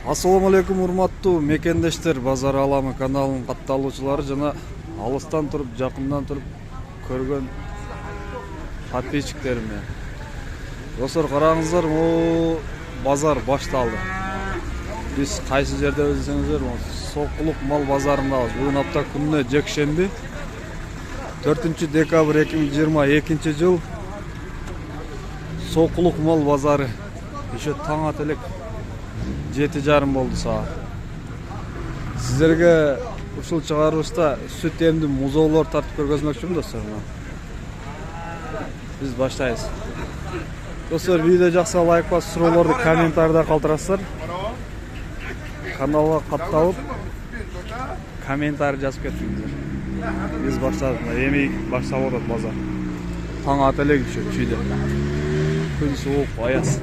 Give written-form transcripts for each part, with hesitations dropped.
Assalamu алейкум урматтуу мекендештер, Базар Аламы каналынын катталуучулары жана алыстан туруп, жакындан туруп көргөн подписчиктериме. Достор, караңыздар, могу базар башталды. Биз кайсы жерде билсеңиздер, Сокулук мал базарындабыз. Бүгүн апта күнүнө жекшемби 4 декабрь 2022 жыл Сокулук мал базары. Еще таң ат элек 7:30 болду саат. Сиздерге ушул чыгарылышта сүт эмдүү музоолор тартып көргөзмөкчүмүн достор. Биз баштайбыз. Достор, видео жакса лайк басып, суроолорду комментарийда калтырасыздар. Каналга катталып, комментарий жазып кетиңиздер. Биз баштадык. Эми баштап атат базар. Таң ат элек чүйдө. Күн суук, аяз.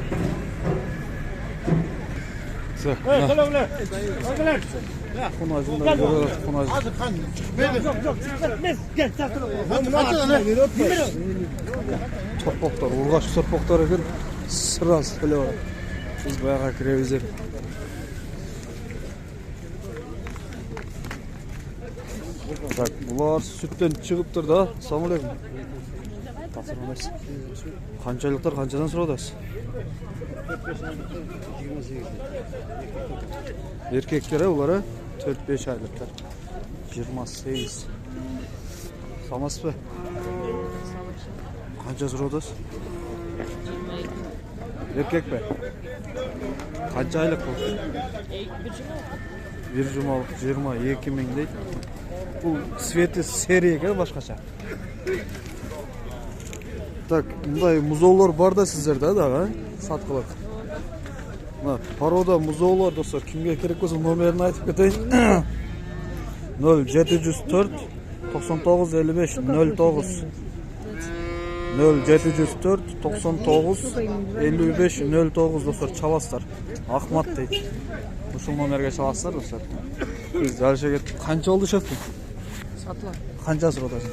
Торпоктор, ургаш торпоктор экен, сразу келе барат. Биз баягы киребиз деп. Так, булар сүттөн чыгыптыр да. Ассалам алейкум. Тапсырмаңыз. Канчалыктар, канчадан сурадыңыз? Erkekler uları 4-5 aylıklar. 28. Samas be. Kança sıradasın? Erkek be. Kança aylık bu? Bir cumalık 22 min değil. Bu sveti seriye gel başkaça. Так, мындай музоолор бар да сиздерде дагы, саткылык. Мына порода музоолор достор, кимге керек болсо номерин айтып кетейин. 0704 99 55 09 0704 99 55 09 достор, чаласыздар. Ахмат дейт. Ушул номерге чаласыздар достор. Биз дальше канча болду шефтим? Сатла. Канча сурадасың?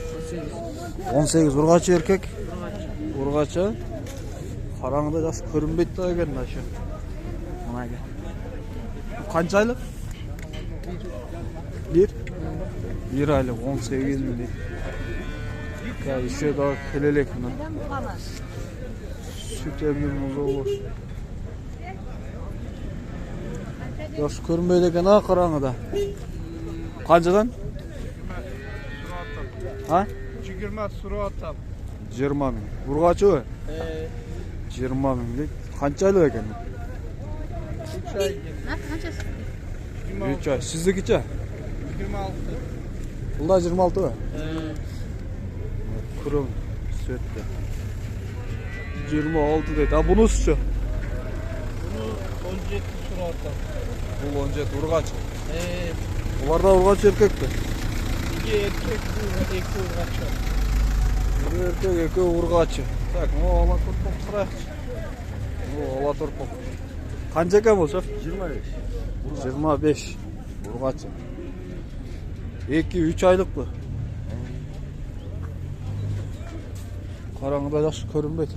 18 ургачы эркек. Ургачы. Караңгыда жаш көрүнбөйт да экен ашы. Мына экен. Канча айлык? 1 айлык 18 миң дейт. Ка еще да келелек мына. Сүт эмдүү музоолор. Жаш көрүнбөйт экен а караңгыда. Канчадан? Ha? 20 сураттап. 20 миң. Ургачы? 20 миң дейт. Канча айлык экен? 3 ай. Канчасы? 3 ай. Сиздикичи? 26. Булда 26 ба? Күрөм сөттө. 26 дейт. А бунусучу? Буну 17 сураттап. Бул 17 ургачы. Буларда ургачы эркекпи? Erkek bu, iki urgaçı. Erkek, iki urgaçı. Так, ну ала торпок сұрайықшы. Ала торпок. Қанша екен бұл шеф? 25. 25. Ургачы. 2-3 айлық бұл. Қараңғыда жақсы көрінбейді.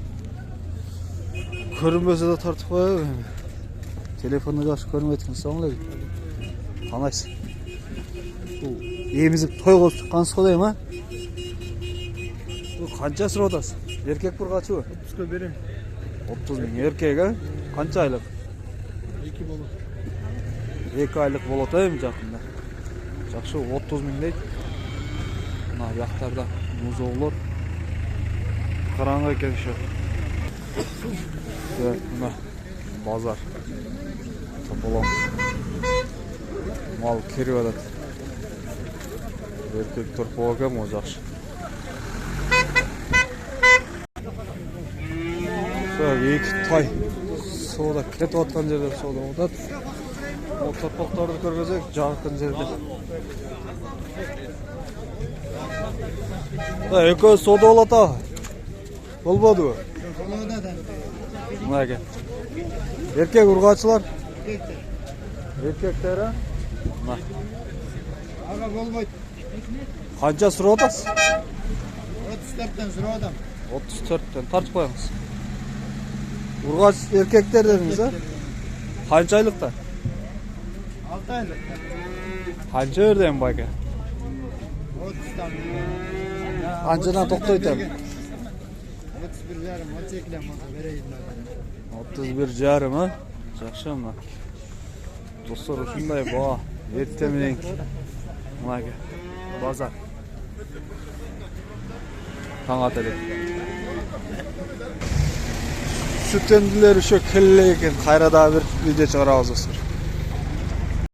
Көрінбесе де тартып қойып. Телефонда жақсы көрінбейді. Ассалам алейкум. Қанайсың? Бұл емізіп той қылып шыққансыз ғой дейм, а? Бұл қанша сұрадасың? Еркек ургачы ба? 30'a verin. 30 миң. Еркек, а? Қанша айлық? 2 bolu. 2 айлық болады эми жакында. Жакшы 30 миң дейт. Мына жактарда музоолор. Караңгы экен шу. Мына базар. Тополом. Мал кирип атат. Erkek torpoğu eкен o жакшы. Эки тай соода кетип аткан жерде соода атат. Ол торпокторду көргөзөк жакын жерде. Экөө соода болот а. Болбодубу? Мына экен. Эркек ургачылар? Эркектер а? Мына. Aga bolmayt. Қанша сұрап атасыз? 34'ten suradam. 34'ten тартып қойыңыз. Ургач эркектер дедіңіз, а? Қанша айлықта? 6 aylık. Qancha verdin bu aka? 30'dan. Qanchadan to'xtaydi? 31 yarım. O çekilemez. Vereyim ben. 31 yarım ha? Yaxshimi? Do'stlar, shunday bo. Ertamining. Nimaga? Bozor. Taң atalik. Süt emdiler şu kelle ekan. Qayrada bir video chiqaramiz do'stlar.